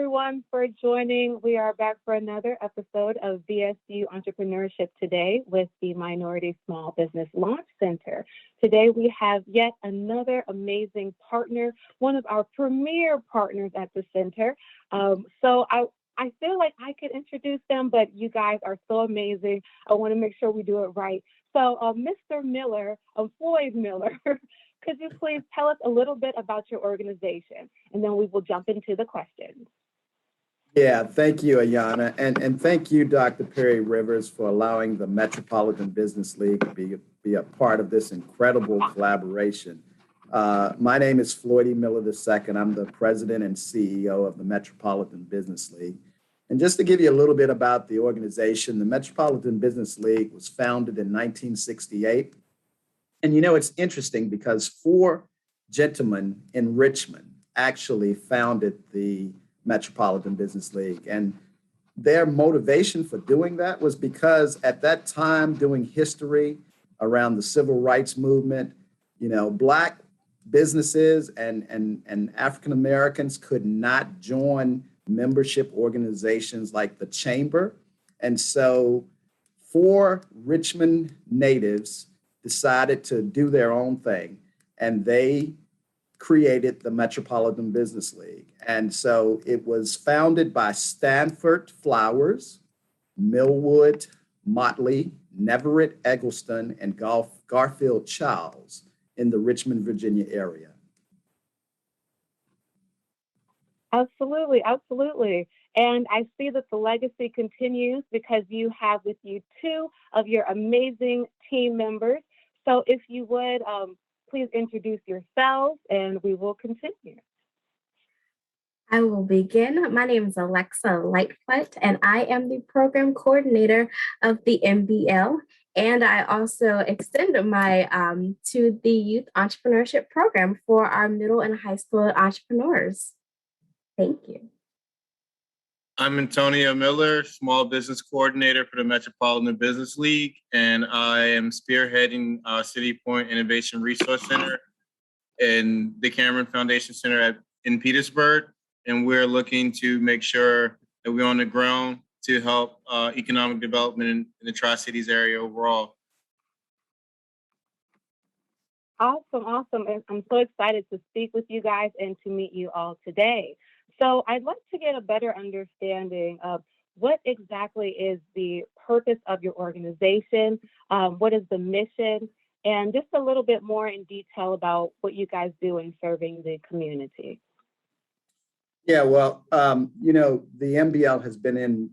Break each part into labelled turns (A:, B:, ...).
A: everyone for joining. We are back for another episode of VSU Entrepreneurship today with the Minority Small Business Launch Center. Today we have yet another amazing partner, one of our premier partners at the center. I feel like I could introduce them, but you guys are so amazing. I want to make sure we do it right. So Mr. Miller, Floyd Miller, could you please tell us a little bit about your organization, and then we will jump into the questions.
B: Yeah, thank you, Ayana. And thank you, Dr. Perry Rivers, for allowing the Metropolitan Business League to be a part of this incredible collaboration. My name is Floyd E. Miller II. I'm the president and CEO of the Metropolitan Business League. And just to give you a little bit about the organization, the Metropolitan Business League was founded in 1968. And it's interesting because four gentlemen in Richmond actually founded the Metropolitan Business League. And their motivation for doing that was because at that time, doing history around the civil rights movement, Black businesses and African Americans could not join membership organizations like the Chamber. And so four Richmond natives decided to do their own thing, and they created the Metropolitan Business League. And so it was founded by Stanford Flowers, Millwood Motley, Neverett Eggleston, and Garfield Charles in the Richmond, Virginia area.
A: Absolutely, absolutely. And I see that the legacy continues because you have with you two of your amazing team members. So if you would, please introduce yourselves and we will continue.
C: I will begin. My name is Alexa Lightfoot, and I am the program coordinator of the MBL. And I also extend my to the Youth Entrepreneurship Program for our middle and high school entrepreneurs. Thank you.
D: I'm Antonio Miller, Small Business Coordinator for the Metropolitan Business League, and I am spearheading City Point Innovation Resource Center and the Cameron Foundation Center in Petersburg. And we're looking to make sure that we're on the ground to help economic development in the Tri-Cities area overall.
A: Awesome. And I'm so excited to speak with you guys and to meet you all today. So I'd like to get a better understanding of what exactly is the purpose of your organization, what is the mission, and just a little bit more in detail about what you guys do in serving the community.
B: Yeah, well, the MBL has been in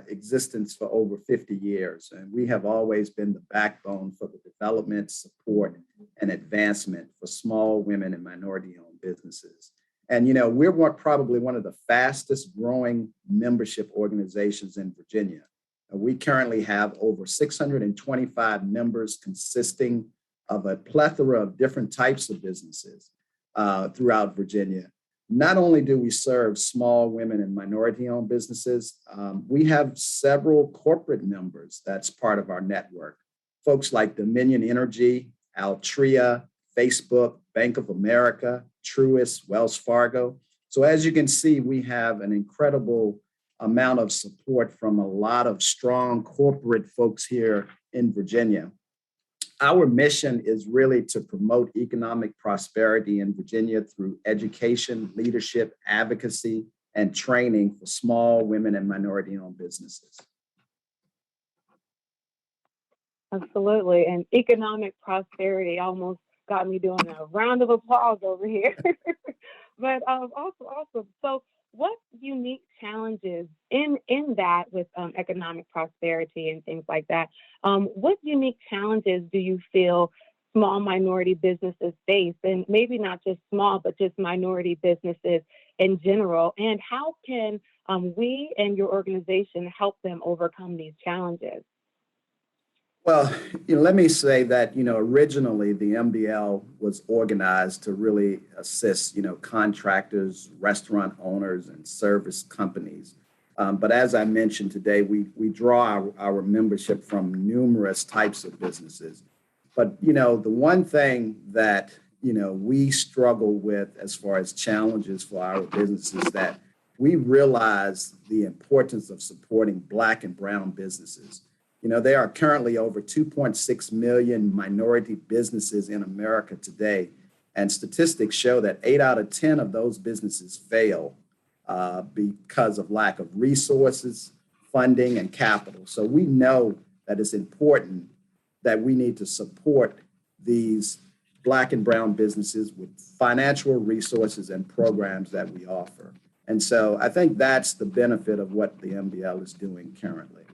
B: existence for over 50 years, and we have always been the backbone for the development, support, and advancement for small women and minority-owned businesses. And, we're probably one of the fastest growing membership organizations in Virginia. We currently have over 625 members consisting of a plethora of different types of businesses throughout Virginia. Not only do we serve small women and minority-owned businesses, we have several corporate members that's part of our network. Folks like Dominion Energy, Altria, Facebook, Bank of America, Truist, Wells Fargo. So as you can see, we have an incredible amount of support from a lot of strong corporate folks here in Virginia. Our mission is really to promote economic prosperity in Virginia through education, leadership, advocacy, and training for small women and minority-owned businesses.
A: Absolutely. And economic prosperity almost got me doing a round of applause over here. But awesome. So what unique challenges in that with economic prosperity and things like that, what unique challenges do you feel small minority businesses face? And maybe not just small, but just minority businesses in general. And how can we and your organization help them overcome these challenges?
B: Well, let me say that, originally the MBL was organized to really assist, contractors, restaurant owners, and service companies. But as I mentioned today, we draw our membership from numerous types of businesses. But, the one thing that, we struggle with as far as challenges for our businesses that we realize the importance of supporting Black and brown businesses. You know, there are currently over 2.6 million minority businesses in America today, and statistics show that 8 out of 10 of those businesses fail because of lack of resources, funding, and capital. So we know that it's important that we need to support these Black and brown businesses with financial resources and programs that we offer. And so I think that's the benefit of what the MBL is doing currently.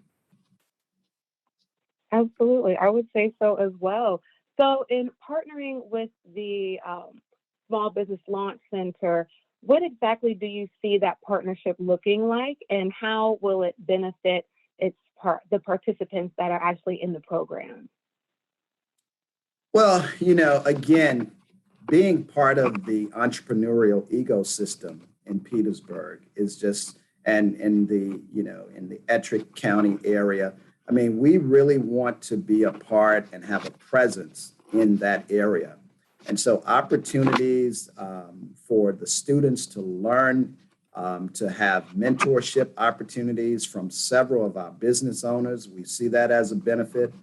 A: Absolutely. I would say so as well. So in partnering with the Small Business Launch Center, what exactly do you see that partnership looking like, and how will it benefit the participants that are actually in the program?
B: Well, you know, again, being part of the entrepreneurial ecosystem in Petersburg is just, and in the, you know, in the Ettrick County area, I mean, we really want to be a part and have a presence in that area. And so opportunities for the students to learn, to have mentorship opportunities from several of our business owners, we see that as a benefit.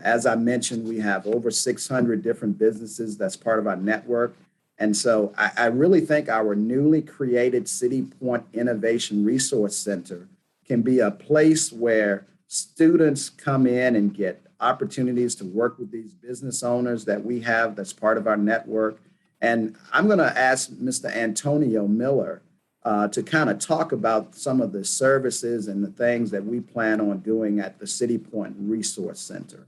B: As I mentioned, we have over 600 different businesses that's part of our network. And so I really think our newly created City Point Innovation Resource Center can be a place where students come in and get opportunities to work with these business owners that we have that's part of our network. And I'm going to ask Mr. Antonio Miller to kind of talk about some of the services and the things that we plan on doing at the City Point Resource Center.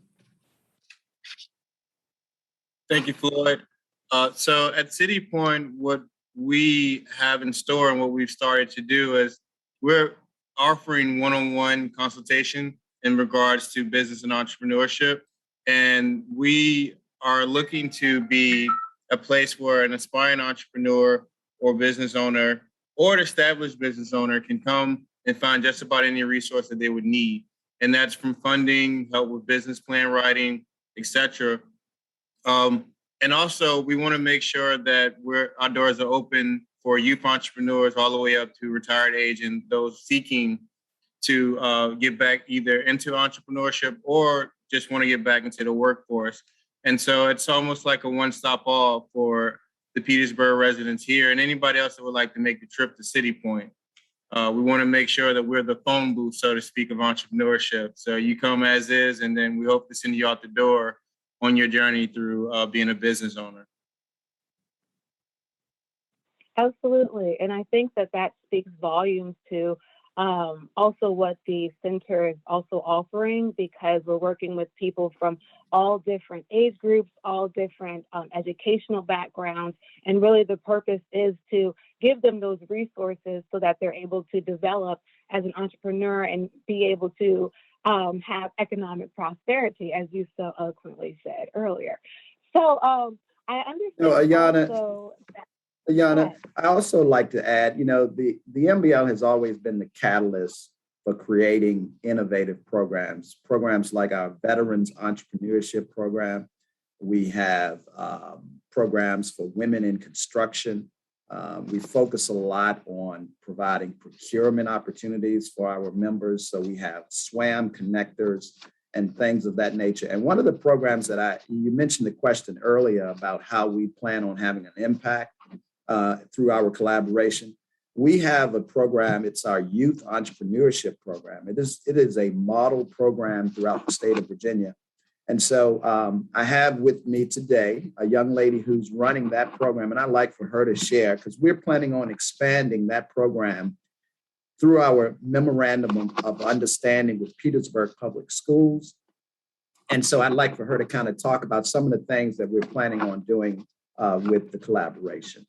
D: Thank you, Floyd. So at City Point, what we have in store and what we've started to do is we're offering one-on-one consultation in regards to business and entrepreneurship. And we are looking to be a place where an aspiring entrepreneur or business owner or an established business owner can come and find just about any resource that they would need. And that's from funding, help with business plan writing, et cetera. And also, we want to make sure that our doors are open for youth entrepreneurs all the way up to retired age and those seeking to get back either into entrepreneurship or just want to get back into the workforce. And so it's almost like a one-stop all for the Petersburg residents here and anybody else that would like to make the trip to City Point. We want to make sure that we're the phone booth, so to speak, of entrepreneurship. So you come as is, and then we hope to send you out the door on your journey through being a business owner.
A: Absolutely. And I think that speaks volumes to also what the center is also offering, because we're working with people from all different age groups, all different educational backgrounds. And really the purpose is to give them those resources so that they're able to develop as an entrepreneur and be able to have economic prosperity, as you so eloquently said earlier. So I understand.
B: Ayana, I also like to add, you know, the MBL has always been the catalyst for creating innovative programs like our Veterans Entrepreneurship Program. We have programs for women in construction. We focus a lot on providing procurement opportunities for our members. So we have SWAM connectors and things of that nature. And one of the programs that you mentioned the question earlier about how we plan on having an impact through our collaboration. We have a program, it's our Youth Entrepreneurship Program. It is a model program throughout the state of Virginia. And so I have with me today a young lady who's running that program, and I'd like for her to share, because we're planning on expanding that program through our memorandum of understanding with Petersburg Public Schools. And so I'd like for her to kind of talk about some of the things that we're planning on doing with the collaboration.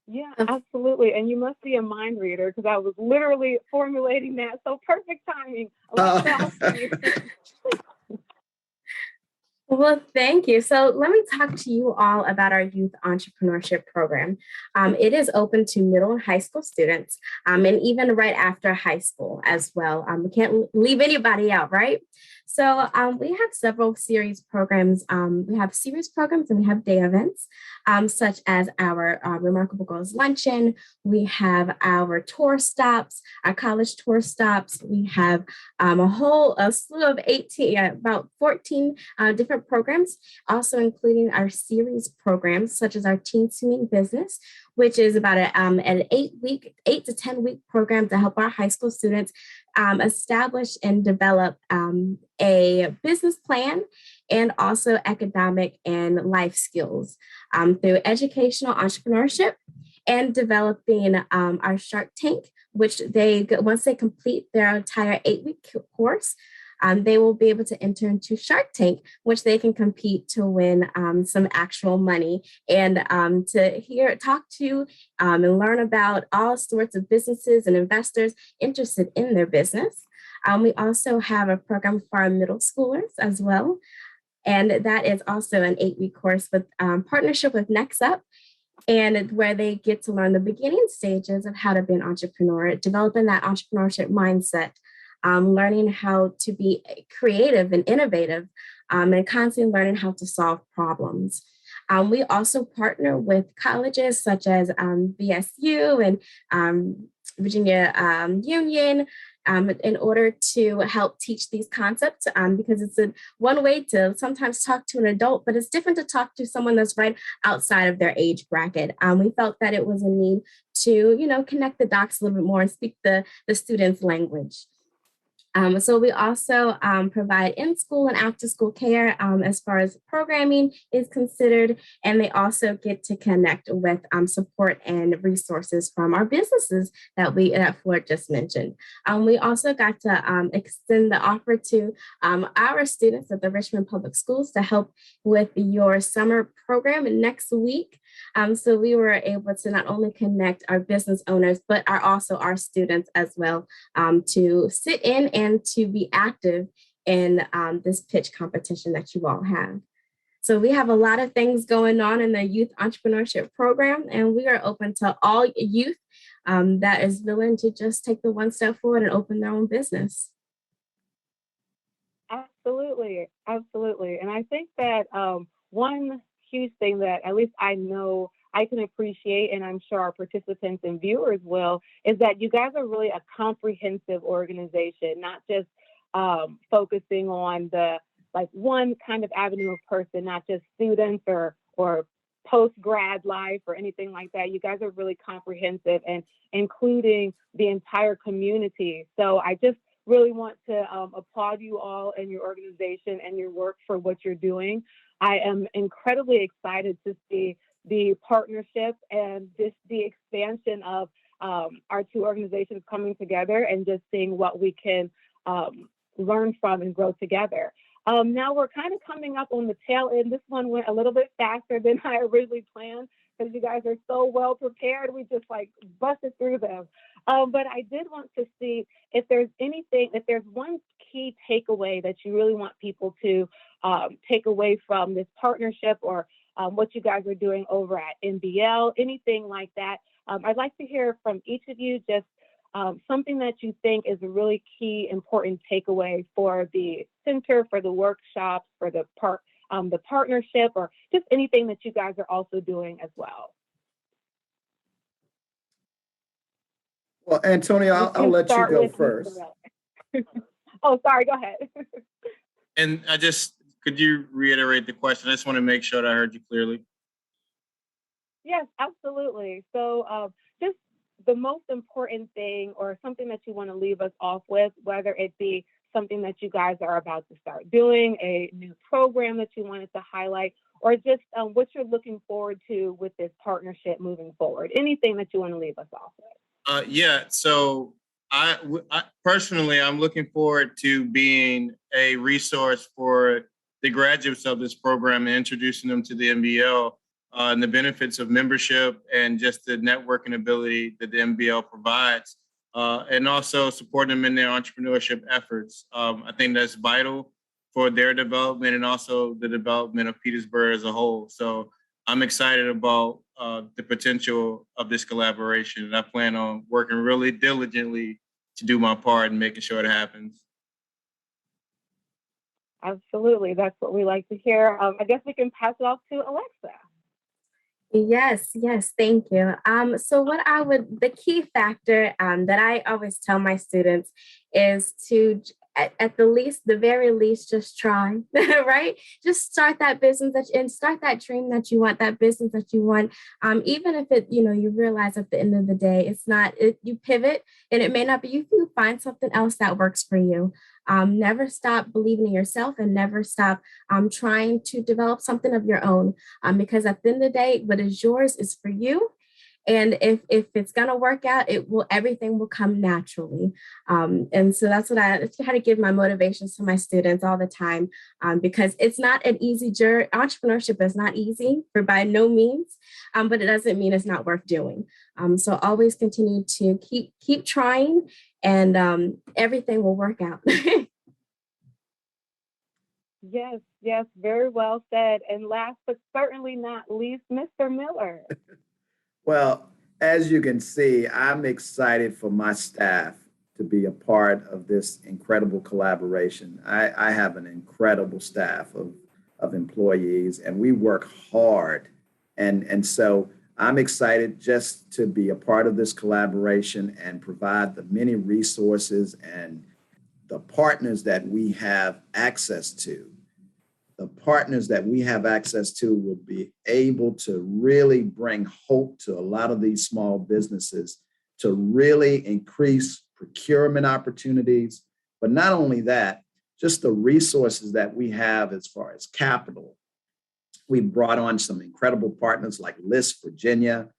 A: Yeah, absolutely. And you must be a mind reader, because I was literally formulating that. So perfect timing.
C: Well, thank you. So let me talk to you all about our Youth Entrepreneurship Program. It is open to middle and high school students, and even right after high school as well. We can't leave anybody out, right? So we have several series programs. We have series programs and we have day events, such as our Remarkable Girls Luncheon. We have our tour stops, our college tour stops. We have a slew of 18, about 14 different programs, also including our series programs, such as our Teen Swimming Business, which is about an 8 to 10 week program to help our high school students establish and develop a business plan and also academic and life skills through educational entrepreneurship and developing our Shark Tank, which once they complete their entire 8-week course, they will be able to enter into Shark Tank, which they can compete to win some actual money and talk to and learn about all sorts of businesses and investors interested in their business. We also have a program for our middle schoolers as well. And that is also an 8-week course with partnership with Next Up, and where they get to learn the beginning stages of how to be an entrepreneur, developing that entrepreneurship mindset, learning how to be creative and innovative, and constantly learning how to solve problems. We also partner with colleges such as VSU and Virginia Union in order to help teach these concepts because it's one way to sometimes talk to an adult, but it's different to talk to someone that's right outside of their age bracket. We felt that it was a need to, connect the dots a little bit more and speak the student's language. So we also provide in-school and after-school care as far as programming is considered, and they also get to connect with support and resources from our businesses that Floyd just mentioned. We also got to extend the offer to our students at the Richmond Public Schools to help with your summer program next week. So we were able to not only connect our business owners, but also our students as well to sit in and to be active in this pitch competition that you all have. So we have a lot of things going on in the Youth Entrepreneurship Program, and we are open to all youth that is willing to just take the one step forward and open their own business.
A: Absolutely. And I think that one huge thing that at least I know I can appreciate, and I'm sure our participants and viewers will, is that you guys are really a comprehensive organization, not just focusing on the one kind of avenue of person, not just students or post-grad life or anything like that. You guys are really comprehensive and including the entire community. So I just really want to applaud you all and your organization and your work for what you're doing. I am incredibly excited to see the partnership and just the expansion of our two organizations coming together and just seeing what we can learn from and grow together. Now we're kind of coming up on the tail end. This one went a little bit faster than I originally planned because you guys are so well prepared. We just busted through them. But I did want to see if there's one key takeaway that you really want people to take away from this partnership or what you guys are doing over at MBL, anything like that. I'd like to hear from each of you just something that you think is a really key, important takeaway for the center, for the workshops, for the partnership, or just anything that you guys are also doing as well.
B: Well, Antonio, I'll let you go first.
A: Oh, sorry, go ahead.
D: And could you reiterate the question? I just want to make sure that I heard you clearly.
A: Yes, absolutely. So just the most important thing or something that you want to leave us off with, whether it be something that you guys are about to start doing, a new program that you wanted to highlight, or just what you're looking forward to with this partnership moving forward, anything that you want to leave us off with.
D: So I personally, I'm looking forward to being a resource for the graduates of this program and introducing them to the MBL and the benefits of membership and just the networking ability that the MBL provides, and also supporting them in their entrepreneurship efforts. I think that's vital for their development and also the development of Petersburg as a whole. So I'm excited about the potential of this collaboration, and I plan on working really diligently to do my part and making sure it happens.
A: Absolutely. That's what we like to hear. I guess we can pass it off to Alexa.
C: Yes, thank you. So the key factor that I always tell my students is to, at the very least, just try, right? Just start that business and start that dream that you want, that business that you want. Even if you realize at the end of the day, it's not, you pivot and it may not be, you can find something else that works for you. Never stop believing in yourself and never stop trying to develop something of your own. Because at the end of the day, what is yours is for you. And if it's gonna work out, everything will come naturally. And so that's what I try to give my motivations to my students all the time, because it's not an easy journey. Entrepreneurship is not easy for by no means, but it doesn't mean it's not worth doing. So always continue to keep trying, and everything will work out.
A: Yes, very well said. And last but certainly not least, Mr. Miller.
B: Well, as you can see, I'm excited for my staff to be a part of this incredible collaboration. I have an incredible staff of employees, and we work hard. And so I'm excited just to be a part of this collaboration and provide the many resources and the partners that we have access to. The partners that we have access to will be able to really bring hope to a lot of these small businesses to really increase procurement opportunities. But not only that, just the resources that we have as far as capital. We brought on some incredible partners like LISC Virginia,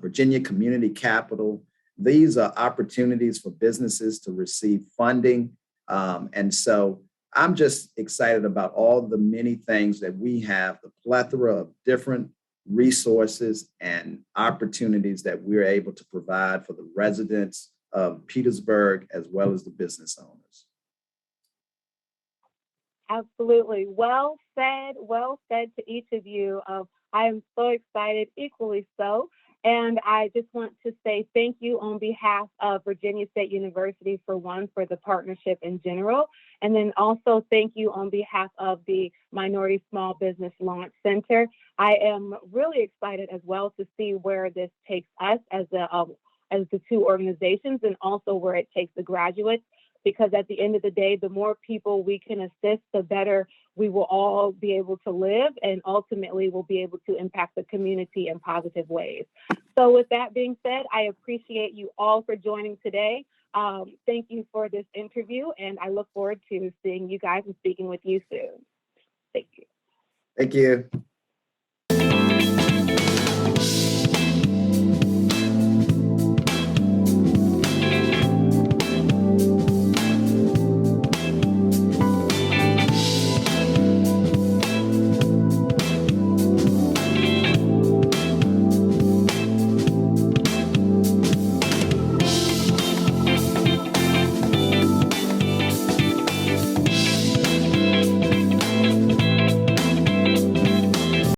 B: Virginia Community Capital. These are opportunities for businesses to receive funding. And so I'm just excited about all the many things that we have, the plethora of different resources and opportunities that we're able to provide for the residents of Petersburg as well as the business owners.
A: Absolutely. Well said to each of you. I am so excited, equally so. And I just want to say thank you on behalf of Virginia State University for the partnership in general. And then also thank you on behalf of the Minority Small Business Launch Center. I am really excited as well to see where this takes us as the two organizations, and also where it takes the graduates. Because at the end of the day, the more people we can assist, the better we will all be able to live, and ultimately we'll be able to impact the community in positive ways. So with that being said, I appreciate you all for joining today. Thank you for this interview, and I look forward to seeing you guys and speaking with you soon. Thank you.
B: Thank you.